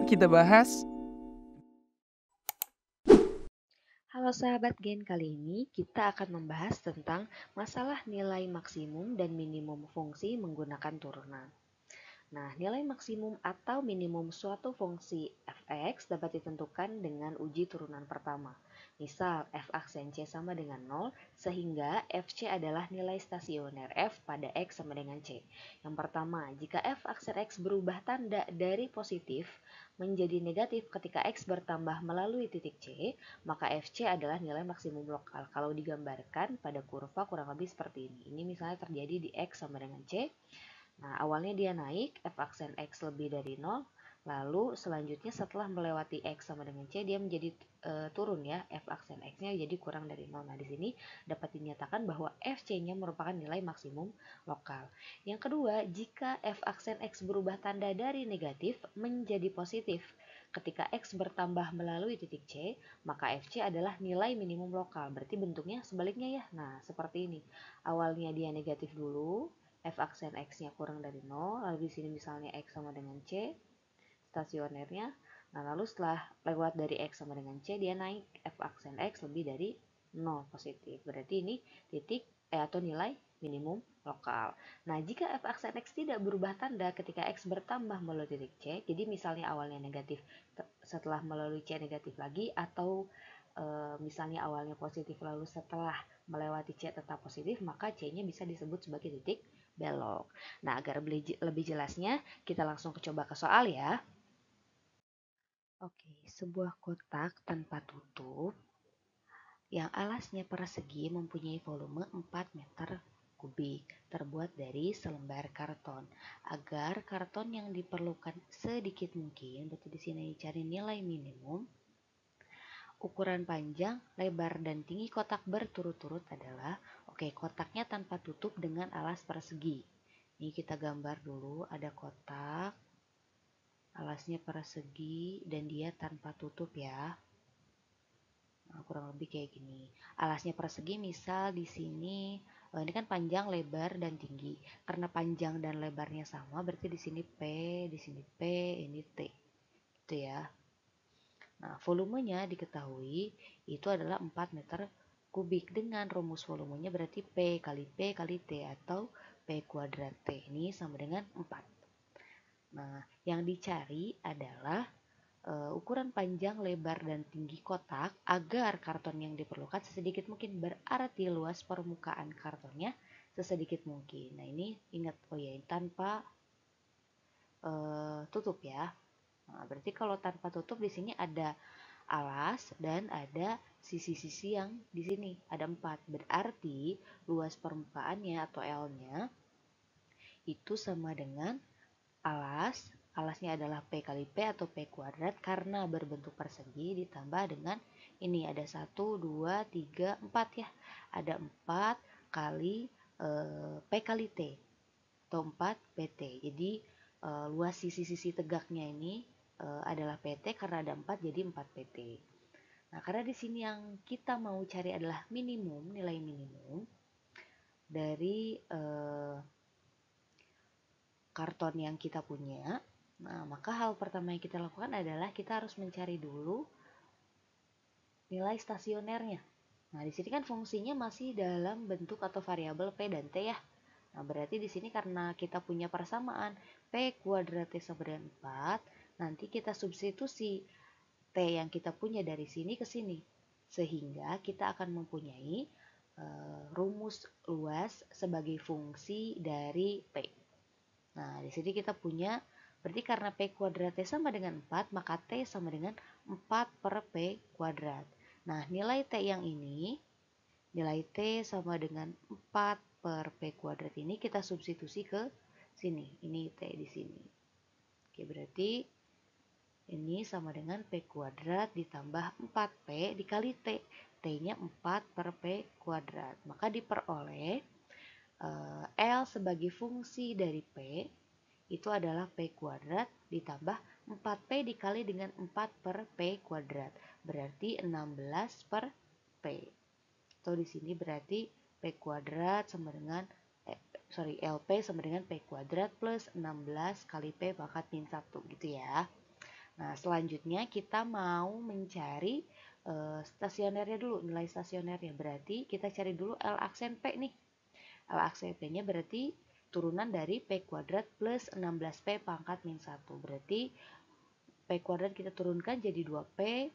kita bahas. Halo sahabat Gen, kali ini kita akan membahas tentang masalah nilai maksimum dan minimum fungsi menggunakan turunan. Nah, nilai maksimum atau minimum suatu fungsi f(x) dapat ditentukan dengan uji turunan pertama. Misal, f aksen c sama dengan 0, sehingga fc adalah nilai stasioner f pada x sama dengan c. Yang pertama, jika f aksen x berubah tanda dari positif menjadi negatif ketika x bertambah melalui titik c, maka fc adalah nilai maksimum lokal. Kalau digambarkan pada kurva kurang lebih seperti ini. Ini misalnya terjadi di x sama dengan c. Nah, awalnya dia naik, f aksen x lebih dari 0, lalu selanjutnya setelah melewati x sama dengan c, dia menjadi turun ya, f aksen x-nya jadi kurang dari 0. Nah, di sini dapat dinyatakan bahwa fc-nya merupakan nilai maksimum lokal. Yang kedua, jika f aksen x berubah tanda dari negatif menjadi positif ketika x bertambah melalui titik c, maka fc adalah nilai minimum lokal. Berarti bentuknya sebaliknya ya. Nah, seperti ini. Awalnya dia negatif dulu, f aksen x-nya kurang dari 0, lalu di sini misalnya x sama dengan c, stasionernya. Nah, lalu setelah lewat dari x sama dengan c, dia naik f aksen x lebih dari 0 positif. Berarti ini titik atau nilai minimum lokal. Nah, jika f aksen x tidak berubah tanda ketika x bertambah melalui titik c, jadi misalnya awalnya negatif setelah melalui c negatif lagi, atau misalnya awalnya positif lalu setelah melewati c tetap positif, maka c-nya bisa disebut sebagai titik belok. Nah, agar lebih jelasnya, kita langsung coba ke soal ya. Oke, sebuah kotak tanpa tutup yang alasnya persegi mempunyai volume 4 meter kubik, terbuat dari selembar karton. Agar karton yang diperlukan sedikit mungkin, berarti di sini cari nilai minimum. Ukuran panjang, lebar, dan tinggi kotak berturut-turut adalah, oke, kotaknya tanpa tutup dengan alas persegi. Ini kita gambar dulu, ada kotak, alasnya persegi, dan dia tanpa tutup ya. Nah, kurang lebih kayak gini. Alasnya persegi, misal di sini, ini kan panjang, lebar, dan tinggi. Karena panjang dan lebarnya sama, berarti di sini P, di sini P, ini T. Itu ya. Nah, volumenya diketahui itu adalah 4 meter kubik. Dengan rumus volumenya berarti P kali P kali T atau P kuadrat T. Ini sama dengan 4. Nah, yang dicari adalah ukuran panjang, lebar, dan tinggi kotak agar karton yang diperlukan sesedikit mungkin. Berarti luas permukaan kartonnya sesedikit mungkin. Nah, ini ingat, oh ya, tanpa tutup ya. Nah, berarti kalau tanpa tutup di sini ada alas dan ada sisi-sisi yang di sini ada 4. Berarti luas permukaannya atau L-nya itu sama dengan alasnya adalah P kali P atau P kuadrat karena berbentuk persegi ditambah dengan ini ada 1, 2, 3, 4 ya. Ada 4 kali P kali T atau 4 PT. Jadi luas sisi-sisi tegaknya ini adalah PT karena ada 4 jadi 4 PT. Nah, karena di sini yang kita mau cari adalah minimum, nilai minimum dari karton yang kita punya. Nah, maka hal pertama yang kita lakukan adalah kita harus mencari dulu nilai stasionernya. Nah, di sini kan fungsinya masih dalam bentuk atau variabel P dan T ya. Nah, berarti di sini karena kita punya persamaan P kuadrat T sama dengan 4, nanti kita substitusi T yang kita punya dari sini ke sini. Sehingga kita akan mempunyai rumus luas sebagai fungsi dari P. Nah, di sini kita punya, berarti karena P kuadrat T sama dengan 4, maka T sama dengan 4 per P kuadrat. Nah, nilai T yang ini, nilai T sama dengan 4 per P kuadrat ini kita substitusi ke sini. Ini T di sini. Oke, berarti ini sama dengan P kuadrat ditambah 4P dikali T. T-nya 4 per P kuadrat. Maka diperoleh L sebagai fungsi dari P itu adalah P kuadrat ditambah 4P dikali dengan 4 per P kuadrat. Berarti 16 per P. Atau di sini berarti P kuadrat sama dengan LP sama dengan P kuadrat plus 16 kali P pangkat min 1 gitu ya. Nah, selanjutnya kita mau mencari stasionernya dulu, nilai stasionernya. Berarti kita cari dulu L aksen P nih. L aksen P-nya berarti turunan dari P kuadrat plus 16P pangkat min 1. Berarti P kuadrat kita turunkan jadi 2P.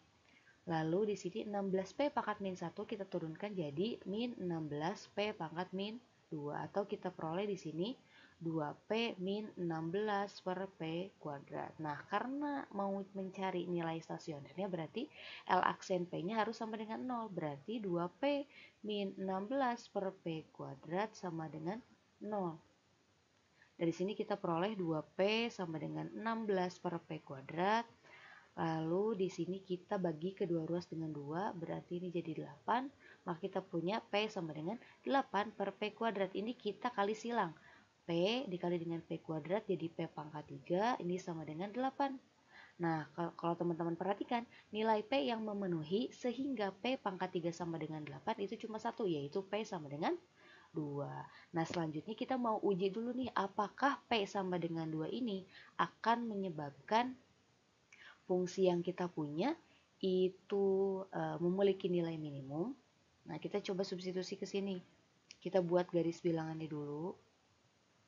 Lalu di sini 16P pangkat min 1 kita turunkan jadi min 16P pangkat min 2. Atau kita peroleh di sini 2P min 16 per P kuadrat. Nah, karena mau mencari nilai stasionernya berarti L aksen P-nya harus sama dengan 0. Berarti 2P min 16 per P kuadrat sama dengan 0. Dari sini kita peroleh 2P sama dengan 16 per P kuadrat. Lalu di sini kita bagi kedua ruas dengan 2, berarti ini jadi 8. Maka kita punya P sama dengan 8 per P kuadrat. Ini kita kali silang. P dikali dengan P kuadrat jadi P pangkat 3, ini sama dengan 8. Nah, kalau teman-teman perhatikan, nilai P yang memenuhi sehingga P pangkat 3 sama dengan 8 itu cuma satu, yaitu P sama dengan 2. Nah, selanjutnya kita mau uji dulu nih, apakah P sama dengan 2 ini akan menyebabkan fungsi yang kita punya itu memiliki nilai minimum. Nah, kita coba substitusi ke sini. Kita buat garis bilangannya dulu.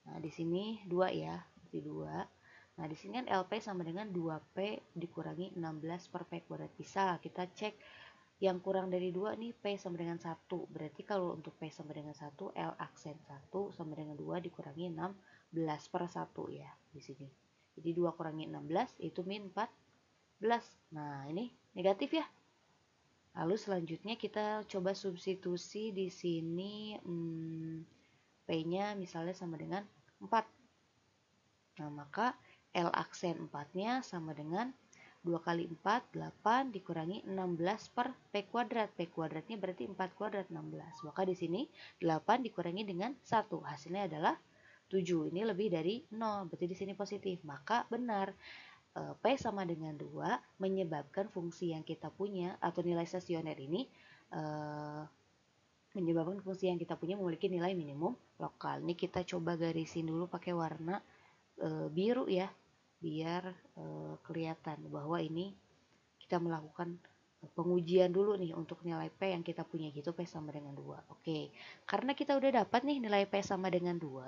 Nah, di sini 2 ya, berarti 2. Nah, di sini kan LP sama dengan 2P dikurangi 16 per P kuadrat. Bisa kita cek yang kurang dari 2 nih, P sama dengan 1. Berarti kalau untuk P sama dengan 1, L aksen 1 sama dengan 2 dikurangi 16 per 1 ya, di sini. Jadi 2 kurangi 16 itu min 14. Nah, ini negatif ya. Lalu selanjutnya kita coba substitusi di sini P-nya misalnya sama dengan 4. Nah, maka L aksen 4-nya sama dengan 2 kali 4, 8 dikurangi 16 per P kuadrat. P kuadratnya berarti 4 kuadrat 16. Maka di sini 8 dikurangi dengan 1. Hasilnya adalah 7. Ini lebih dari 0. Berarti di sini positif. Maka benar. P sama dengan 2 menyebabkan fungsi yang kita punya atau nilai stasioner ini menyebabkan fungsi yang kita punya memiliki nilai minimum lokal. Ini kita coba garisin dulu pakai warna biru ya, biar kelihatan bahwa ini kita melakukan pengujian dulu nih untuk nilai P yang kita punya, gitu P sama dengan 2. Oke, karena kita udah dapat nih nilai P sama dengan 2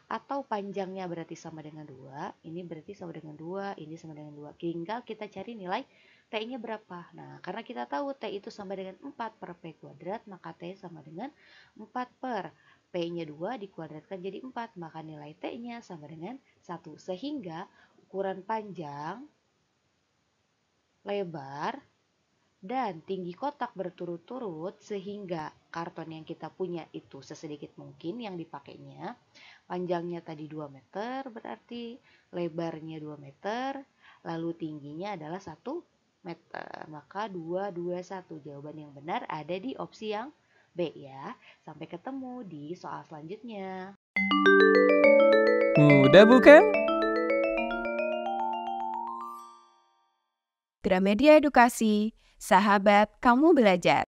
atau panjangnya berarti sama dengan 2, ini berarti sama dengan 2, ini sama dengan 2. Tinggal kita cari nilai T-nya berapa. Nah, karena kita tahu T itu sama dengan 4 per P kuadrat, maka T sama dengan 4 per P-nya 2 dikuadratkan jadi 4, maka nilai T-nya sama dengan 1. Sehingga ukuran panjang, lebar, dan tinggi kotak berturut-turut sehingga karton yang kita punya itu sesedikit mungkin yang dipakainya. Panjangnya tadi 2 meter berarti lebarnya 2 meter, lalu tingginya adalah 1 meter. Maka 221 jawaban yang benar ada di opsi yang B ya. Sampai ketemu di soal selanjutnya. Mudah bukan? Gramedia Edukasi, sahabat kamu belajar.